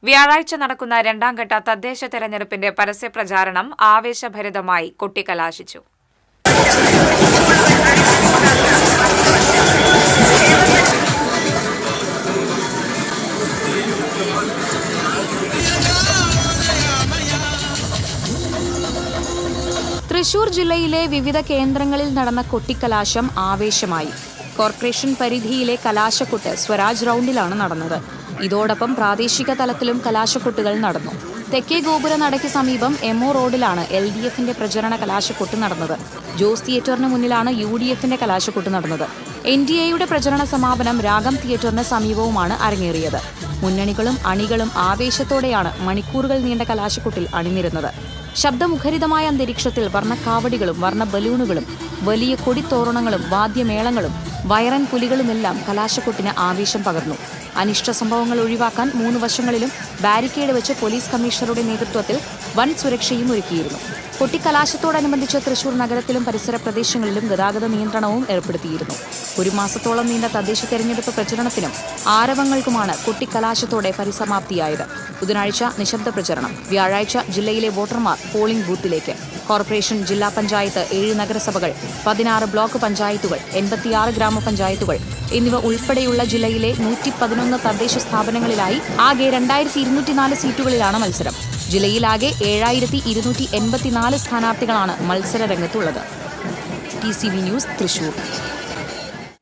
വ്യാഴാഴ്ച നടക്കുന്ന രണ്ടാംഘട്ട തദ്ദേശ തെരഞ്ഞെടുപ്പിന്റെ പരസ്യപ്രചാരണം ആവേശഭരിതമായി കൊട്ടിക്കലാശിച്ചു. തൃശൂർ ജില്ലയിലെ വിവിധ കേന്ദ്രങ്ങളിൽ നടന്ന കൊട്ടിക്കലാശം ആവേശമായി. കോർപ്പറേഷൻ പരിധിയിലെ കലാശക്കൊട്ട് സ്വരാജ് റൌണ്ടിലാണ് നടന്നത്. ഇതോടൊപ്പം പ്രാദേശിക തലത്തിലും കലാശക്കൊട്ടുകൾ നടന്നു. തെക്കേ ഗോപുര നടയ്ക്ക് സമീപം എംഒ റോഡിലാണ് LDFന്റെ പ്രചരണ കലാശക്കൊട്ട് നടന്നത്. ജോസ് തിയേറ്ററിന് മുന്നിലാണ് UDFന്റെ കലാശക്കൊട്ട് നടന്നത്. NDAയുടെ പ്രചരണ സമാപനം രാഗം തിയേറ്ററിന് സമീപവുമാണ് അരങ്ങേറിയത്. മുന്നണികളും അണികളും ആവേശത്തോടെയാണ് മണിക്കൂറുകൾ നീണ്ട കലാശക്കൊട്ടിൽ അണിനിരുന്നത്. ശബ്ദമുഖരിതമായ അന്തരീക്ഷത്തിൽ വർണ്ണക്കാവടികളും വർണ്ണ ബലൂണുകളും വലിയ കൊടിത്തോരണങ്ങളും വാദ്യമേളങ്ങളും വയറൻ പുലികളുമെല്ലാം കലാശക്കൊട്ടിന് ആവേശം പകർന്നു. അനിഷ്ട സംഭവങ്ങൾ ഒഴിവാക്കാൻ 3 വശങ്ങളിലും ബാരിക്കേഡ് വെച്ച് പോലീസ് കമ്മീഷണറുടെ നേതൃത്വത്തിൽ വൻ സുരക്ഷയും ഒരുക്കിയിരുന്നു. കൊട്ടിക്കലാശത്തോടനുബന്ധിച്ച് തൃശൂർ നഗരത്തിലും പരിസര പ്രദേശങ്ങളിലും ഗതാഗത നിയന്ത്രണവും ഏർപ്പെടുത്തിയിരുന്നു. 1 മാസത്തോളം നീണ്ട തദ്ദേശ തെരഞ്ഞെടുപ്പ് പ്രചരണത്തിനും ആരവങ്ങൾക്കുമാണ് കൊട്ടിക്കലാശത്തോടെ പരിസമാപ്തിയായത്. ബുധനാഴ്ച നിശബ്ദ പ്രചരണം, വ്യാഴാഴ്ച ജില്ലയിലെ വോട്ടർമാർ പോളിംഗ് ബൂത്തിലേക്ക്. കോർപ്പറേഷൻ, ജില്ലാ പഞ്ചായത്ത്, 7 നഗരസഭകൾ, 16 ബ്ലോക്ക് പഞ്ചായത്തുകൾ, 86 ഗ്രാമപഞ്ചായത്തുകൾ എന്നിവ ഉൾപ്പെടെയുള്ള ജില്ലയിലെ 111 തദ്ദേശ സ്ഥാപനങ്ങളിലായി ആകെ 2204 സീറ്റുകളിലാണ് മത്സരം. ജില്ലയിലാകെ 7284 സ്ഥാനാർത്ഥികളാണ് മത്സര രംഗത്തുള്ളത്. TCV news, Thrissur.